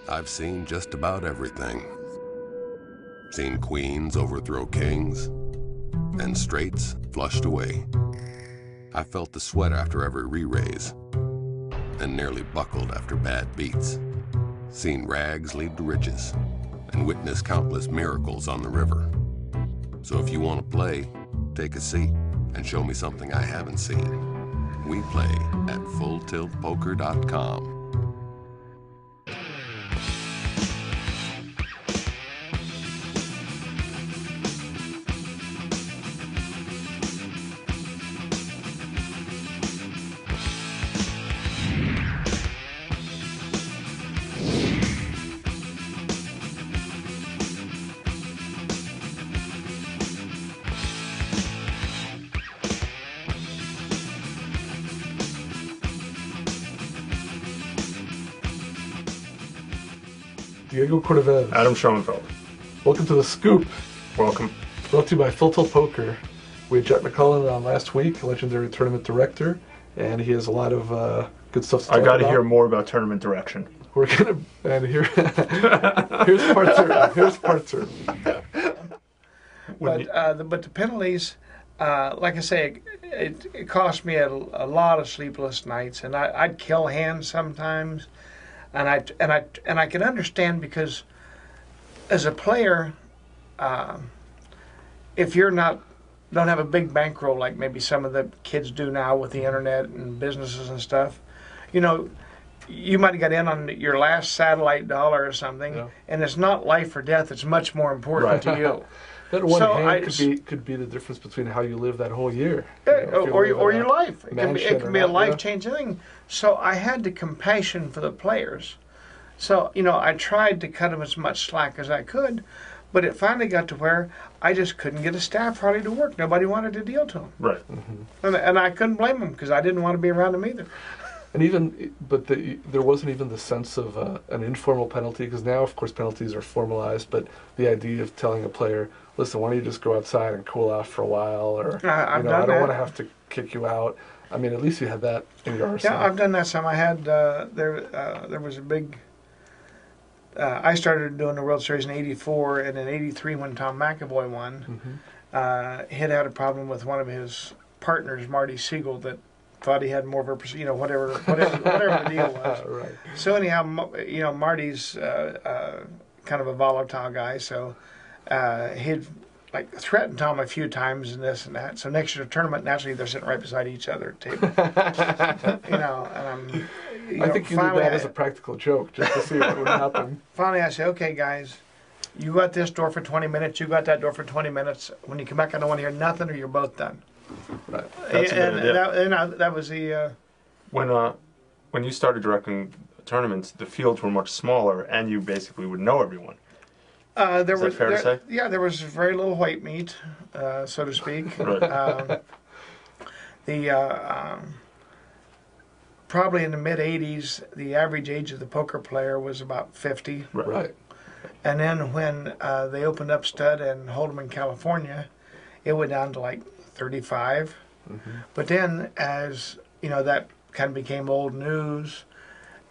I've seen just about everything. Seen queens overthrow kings, and straights flushed away. I felt the sweat after every re-raise, and nearly buckled after bad beats. Seen rags lead to riches, and witnessed countless miracles on the river. So if you want to play, take a seat and show me something I haven't seen. We play at fulltiltpoker.com. Diego Cordovez. Adam Schoenfeld. Welcome to the Scoop. Welcome. Brought to you by Full Tilt Poker. We had Jack McClelland on last week, legendary tournament director, and he has a lot of good stuff to talk about. I got to hear more about tournament direction. We're gonna and here here's part two. Here's part two. But the penalties, like I say, it cost me a lot of sleepless nights, and I'd kill hands sometimes. And I can understand, because as a player, if you're don't have a big bankroll like maybe some of the kids do now with the internet and businesses and stuff, you might have got in on your last satellite dollar or something, yeah. And it's not life or death; it's much more important to you. That one hand could be the difference between how you live that whole year. Or your life. It can be a life-changing thing. So I had the compassion for the players. So, I tried to cut them as much slack as I could, but it finally got to where I just couldn't get a staff hardly to work. Nobody wanted to deal to them. Right. Mm-hmm. And I couldn't blame them, because I didn't want to be around them either. And there wasn't even the sense of an informal penalty, because now, of course, penalties are formalized, but the idea of telling a player, listen, why don't you just go outside and cool off for a while, or I don't want to have to kick you out. I mean, at least you had that in your arsenal. Yeah, I've done that some. I had there was a big. I started doing the World Series in '84, and in '83 when Tom McAvoy won, he had a problem with one of his partners, Marty Siegel, that thought he had more of a, whatever the deal was. Right. So anyhow, Marty's kind of a volatile guy, so he'd threatened Tom a few times and this and that. So next year's tournament, naturally they're sitting right beside each other at the table. And I think you did that as a practical joke, just to see what would happen. Finally, I say, okay, guys, you got this door for 20 minutes, you got that door for 20 minutes. When you come back, I don't want to hear nothing, or you're both done. Right. That's a good idea. That was the... When you started directing tournaments, the fields were much smaller, and you basically would know everyone. Is that fair to say? Yeah, there was very little white meat, so to speak. Right. Probably in the mid-'80s, the average age of the poker player was about 50. Right. And then when they opened up Stud and Hold'em in California, it went down to 35. Mm-hmm. But then, as that kind of became old news,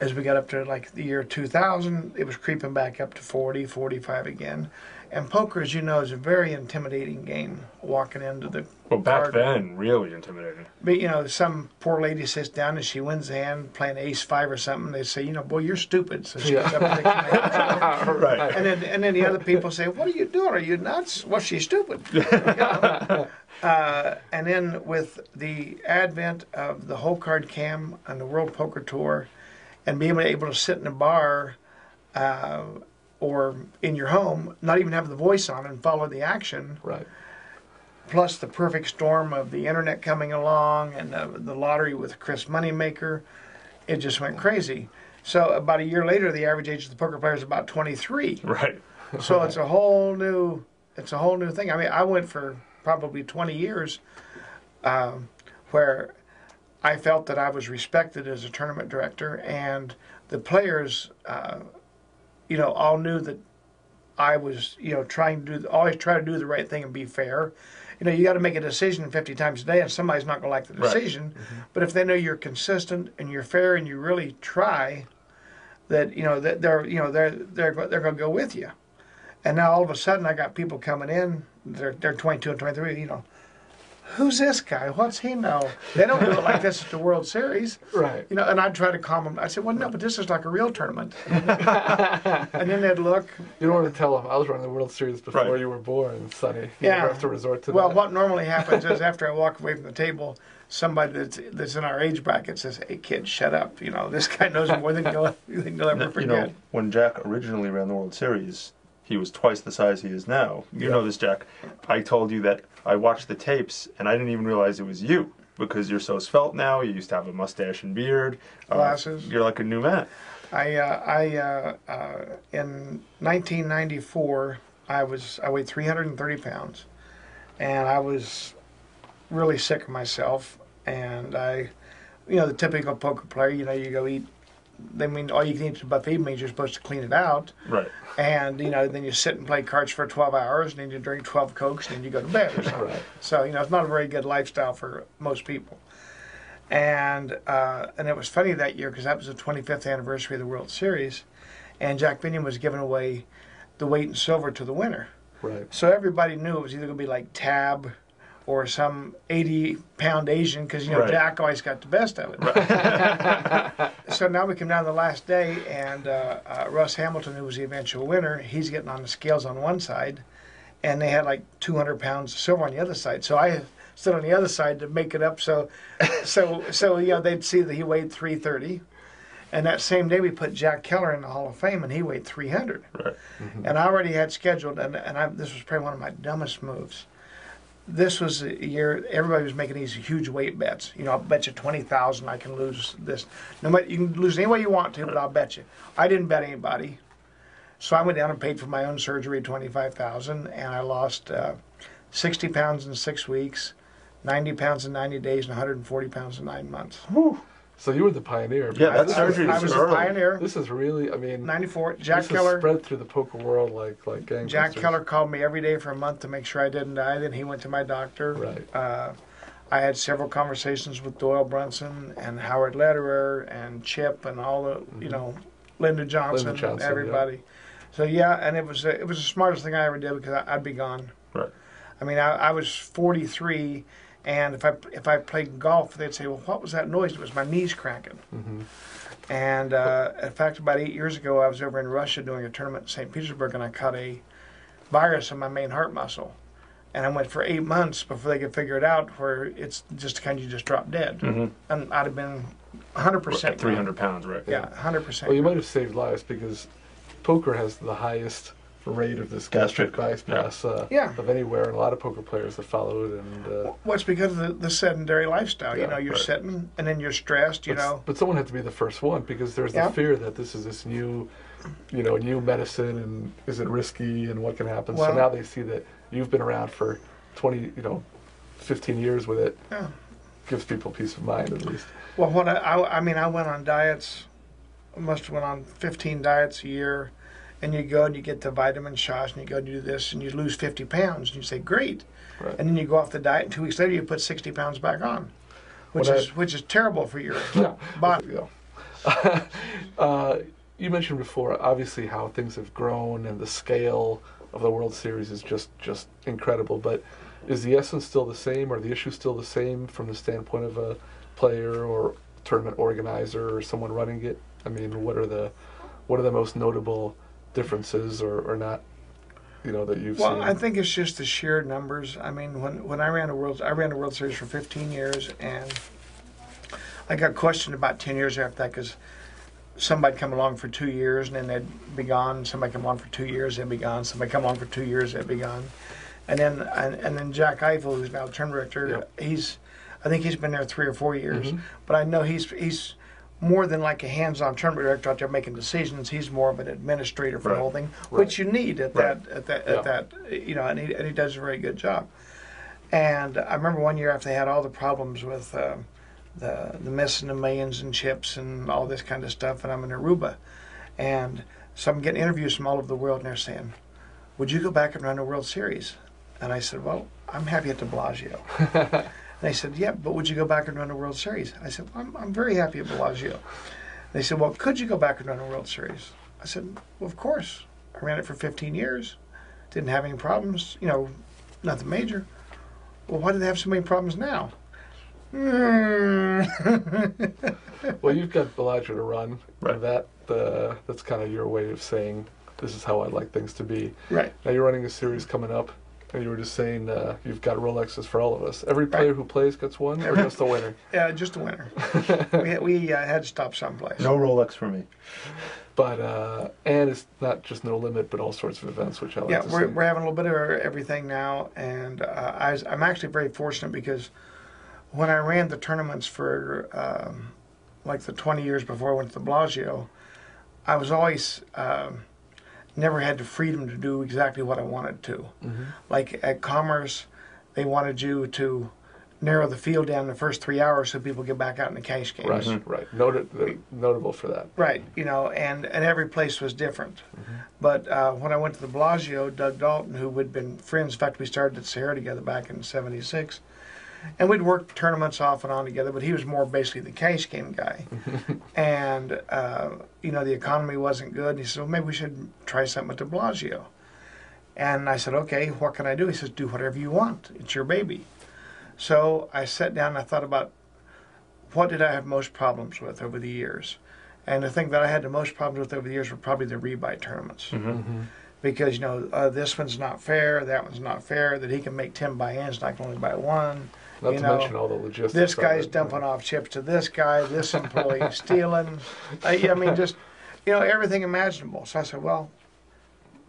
as we got up to the year 2000, it was creeping back up to 40, 45 again. And poker, as you know, is a very intimidating game, walking into the back then, really intimidating. But, some poor lady sits down and she wins the hand playing ace-5 or something. They say, boy, you're stupid. So she gets up and takes the hand. Right. And then the other people say, what are you doing? Are you nuts? Well, she's stupid. And then with the advent of the whole card cam and the World Poker Tour, and being able to sit in a bar or in your home, not even have the voice on and follow the action. Right. Plus the perfect storm of the internet coming along and the lottery with Chris Moneymaker, it just went crazy. So about a year later, the average age of the poker player is about 23. Right. So it's a whole new thing. I mean, I went for probably 20 years where I felt that I was respected as a tournament director, and the players, all knew that I was, always try to do the right thing and be fair. You got to make a decision 50 times a day, and somebody's not going to like the decision. Right. Mm-hmm. But if they know you're consistent and you're fair and you really try, that that they're going to go with you. And now all of a sudden, I got people coming in. They're 22 and 23. Who's this guy? What's he know? They don't do it like this at the World Series. Right. And I'd try to calm them. I said, well, no, but this is like a real tournament. And then they'd look. You don't want to tell them I was running the World Series before you were born, Sonny. You never have to resort to that. Well, what normally happens is after I walk away from the table, somebody that's in our age bracket says, hey, kid, shut up. This guy knows more than you'll ever forget. When Jack originally ran the World Series, he was twice the size he is now. You know this, Jack. I told you that I watched the tapes, and I didn't even realize it was you, because you're so svelte now. You used to have a mustache and beard. Glasses. You're like a new man. In 1994, I weighed 330 pounds, and I was really sick of myself. And the typical poker player, you go eat. All you can eat at a buffet means you're supposed to clean it out. Right. And, then you sit and play cards for 12 hours, and then you drink 12 Cokes, and then you go to bed or something. Right. So, it's not a very good lifestyle for most people. And it was funny that year, because that was the 25th anniversary of the World Series, and Jack Binion was giving away the weight in silver to the winner. Right. So everybody knew it was either going to be like Tab or some 80-pound Asian, because, Right. Jack always got the best of it. Right. So now we come down to the last day, and Russ Hamilton, who was the eventual winner, he's getting on the scales on one side, and they had like 200 pounds of silver on the other side. So I stood on the other side to make it up. So they'd see that he weighed 330. And that same day we put Jack Keller in the Hall of Fame, and he weighed 300. Right. Mm-hmm. And I already had scheduled, this was probably one of my dumbest moves. This was a year everybody was making these huge weight bets. I'll bet you 20,000 I can lose this. No matter, you can lose any way you want to, but I'll bet you. I didn't bet anybody, so I went down and paid for my own surgery, 25,000, and I lost 60 pounds in 6 weeks, 90 pounds in 90 days, and 140 pounds in 9 months. Whew. So you were the pioneer. Yeah, that surgery I was was early. a pioneer. This is really, 94. Jack this Keller. is spread through the poker world like gangbusters. Jack Keller called me every day for a month to make sure I didn't die. Then he went to my doctor. Right. I had several conversations with Doyle Brunson and Howard Lederer and Chip and all the, Linda Johnson and everybody. Yeah. So yeah, and it was the smartest thing I ever did, because I'd be gone. Right. I was 43. And if I played golf, they'd say, well, what was that noise? It was my knees cracking. Mm-hmm. And in fact, about 8 years ago, I was over in Russia doing a tournament in St. Petersburg, and I caught a virus in my main heart muscle. And I went for 8 months before they could figure it out, where it's just kind of you just drop dead. Mm-hmm. And I'd have been 100%. At 300 pounds, right? Yeah, 100%. Well, you might have saved lives, because poker has the highest rate of this gastric bypass of anywhere, and a lot of poker players have followed. And well, it's because of the sedentary lifestyle. You're sitting, and then you're stressed. But someone had to be the first one, because there's the fear that this is this new, new medicine, and is it risky, and what can happen. Well, so now they see that you've been around for 15 years with it. Yeah. Gives people peace of mind, at least. Well, I went on diets. I must have went on 15 diets a year. And you go and you get the vitamin shots, and you go and do this, and you lose 50 pounds, and you say, great. Right. And then you go off the diet, and 2 weeks later you put 60 pounds back on, which is terrible for your body. You mentioned before, obviously, how things have grown, and the scale of the World Series is just incredible. But is the essence still the same, or the issue still the same from the standpoint of a player or tournament organizer or someone running it? What are the most notable differences or not, that you've seen? Well, I think it's just the sheer numbers. When I ran the World Series for 15 years, and I got questioned about 10 years after that, because somebody come along for 2 years and then they'd be gone. Somebody come on for 2 years, they'd be gone. Somebody come on for 2 years, they'd be gone. And then Jack Eiffel, who's now the tournament director, I think he's been there 3 or 4 years. Mm-hmm. But I know he's more than like a hands-on tournament director out there making decisions. He's more of an administrator for the whole thing, which you need at that, and he does a very good job. And I remember one year after they had all the problems with the missing of millions and chips and all this kind of stuff, and I'm in Aruba, and so I'm getting interviews from all over the world, and they're saying, would you go back and run a World Series? And I said, well, I'm happy at the Bellagio. And they said, yeah, but would you go back and run a World Series? I said, well, I'm very happy at Bellagio. They said, well, could you go back and run a World Series? I said, well, of course. I ran it for 15 years. Didn't have any problems, you know, nothing major. Well, why do they have so many problems now? Well, you've got Bellagio to run, Right. and that's kind of your way of saying, this is how I'd like things to be. Right. Now you're running a series coming up, and you were just saying you've got Rolexes for all of us. Every player who plays gets one, or just the winner? Yeah, just a winner. we had to stop someplace. No Rolex for me. But and it's not just No Limit, but all sorts of events, which I like to see. We're having a little bit of everything now, and I'm actually very fortunate because when I ran the tournaments for like the 20 years before I went to the Bellagio, I was always never had the freedom to do exactly what I wanted to. Mm-hmm. Like at Commerce, they wanted you to narrow the field down the first 3 hours so people get back out in the cash games. Right, right. Notable for that. Right, you know, and every place was different. Mm-hmm. But when I went to the Bellagio, Doug Dalton, who had been friends, in fact, we started at Sahara together back in '76, and we'd worked tournaments off and on together, but he was more basically the cash game guy. And, you know, the economy wasn't good, and he said, well, maybe we should try something at the Bellagio. And I said, okay, what can I do? He says, do whatever you want. It's your baby. So I sat down and I thought about what did I have most problems with over the years. And the thing that I had the most problems with over the years were probably the rebuy tournaments. Mm-hmm. Because, you know, this one's not fair, that one's not fair, that he can make 10 buy-ins and I can only buy one. Not you to know, mention all the logistics. this of guy's it. dumping off chips to this guy, this employee stealing. I mean, just, you know, everything imaginable. So I said, well,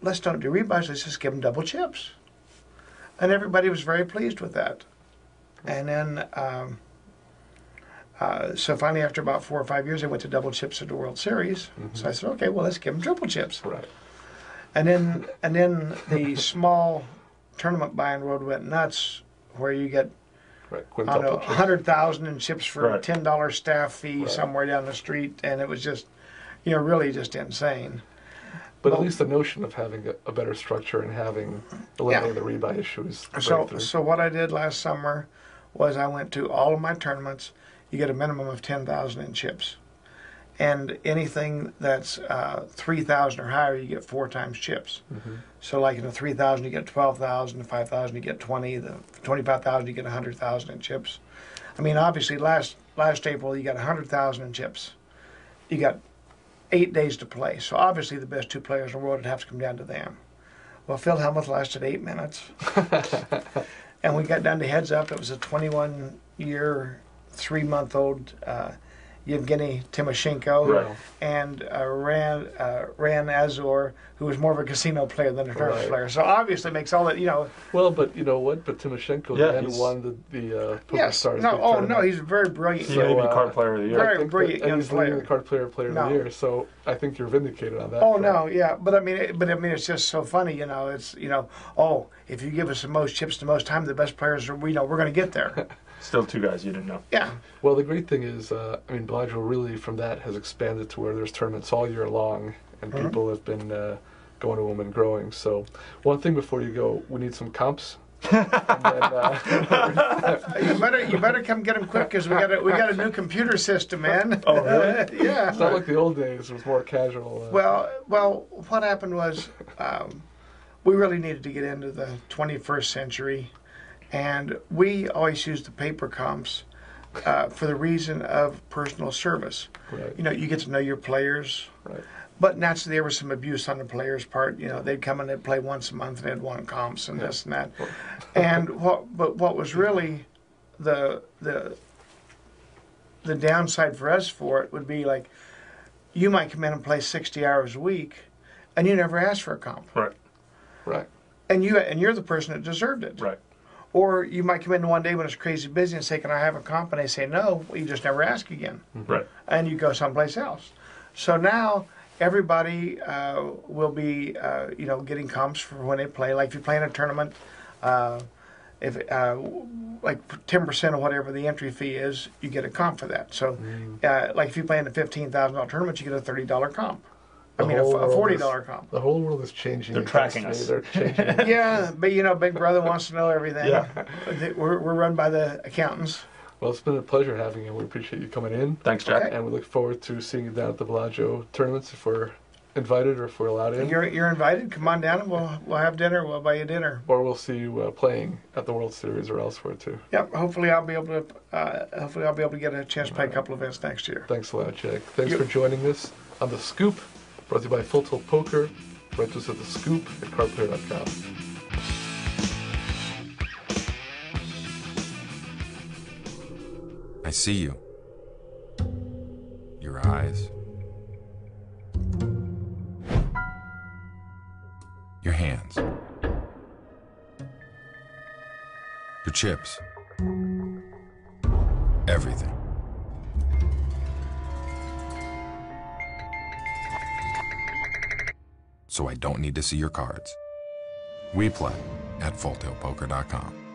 let's don't do rebuys, let's just give them double chips. And everybody was very pleased with that. And then, so finally after about 4 or 5 years, I went to double chips at the World Series. Mm-hmm. So I said, okay, well, let's give them triple chips. Right. And then the small tournament buying world went nuts, where you get, Right. I don't know, Quintuple chips. 100,000 in chips for a Right. $10 staff fee Right. somewhere down the street, and it was just, you know, really just insane. But at Well- least the notion of having a better structure and having eliminating the rebuy issue is breakthrough. So what I did last summer was I went to all of my tournaments. You get a minimum of 10,000 in chips, and anything that's 3,000 or higher, you get 4 times chips. Mm-hmm. So like in the 3,000, you get 12,000. The 5,000, you get 20. The 25,000, you get 100,000 in chips. I mean, obviously, last April, you got 100,000 in chips. You got 8 days to play. So obviously, the best 2 players in the world would have to come down to them. Well, Phil Hellmuth lasted 8 minutes. And we got down to heads up. It was a 21-year, 3-month-old Yevgeny Timoshenko, Right. and Ran Azor, who was more of a casino player than a tournament Right. player. So obviously makes all that, you know. Well, but you know what? But Timoshenko Yeah, then he's- won the Poker Yes. Stars. No. big Oh tournament. no, he's very brilliant. He So, may be card player of the year. very I think brilliant and young he's leading player. the card player of the No. year. So I think you're vindicated on that. Oh front. no, yeah, but I mean, it's just so funny, you know. It's, you know, oh, if you give us the most chips the most time, the best players are, we know we're going to get there. Still 2 guys you didn't know. Yeah, Well, the great thing is, I mean, Bellagio really from that has expanded to where there's tournaments all year long, and Mhm. people have been going to them and growing. So one thing before you go, we need some comps. And then, you better come get them quick because we got a new computer system, man. Oh, really? Yeah. it's not like the old days; it was more casual. Well, what happened was we really needed to get into the 21st century, and we always used the paper comps for the reason of personal service. Right. You know, you get to know your players, Right. but naturally there was some abuse on the players' part. You know, they'd come and they'd play once a month and they'd want comps and this and that. And what was really the downside for us for it would be like, you might come in and play 60 hours a week, and you never asked for a comp, Right. Right. and you're the person that deserved it. Right. Or you might come in one day when it's crazy busy and say, "Can I have a comp?" And they say no. Well, you just never ask again, Right. and you go someplace else. So now everybody will be, you know, getting comps for when they play. Like if you play in a tournament, if like 10% of whatever the entry fee is, you get a comp for that. So, like if you play in a $15,000 tournament, you get a $30 comp. I mean, a whole world $40 comp. The whole world is changing. They're tracking constantly. us. They're changing. Yeah, but you know, Big Brother wants to know everything. Yeah. We're run by the accountants. Well, it's been a pleasure having you. We appreciate you coming in. Thanks, Jack. Okay. And we look forward to seeing you down at the Bellagio tournaments if we're invited or if we're allowed in. You're invited. Come on down and we'll have dinner. We'll buy you dinner. Or we'll see you playing at the World Series or elsewhere too. Yep. Hopefully I'll be able to get a chance to play a couple events next year. Thanks a lot, Jack. Thanks Yep. for joining us on The Scoop, brought to you by Full Tilt Poker. Write to us at The Scoop at cardplayer.com. I see you. Your eyes. Your hands. Your chips. Everything. So I don't need to see your cards. We play at fulltiltpoker.com.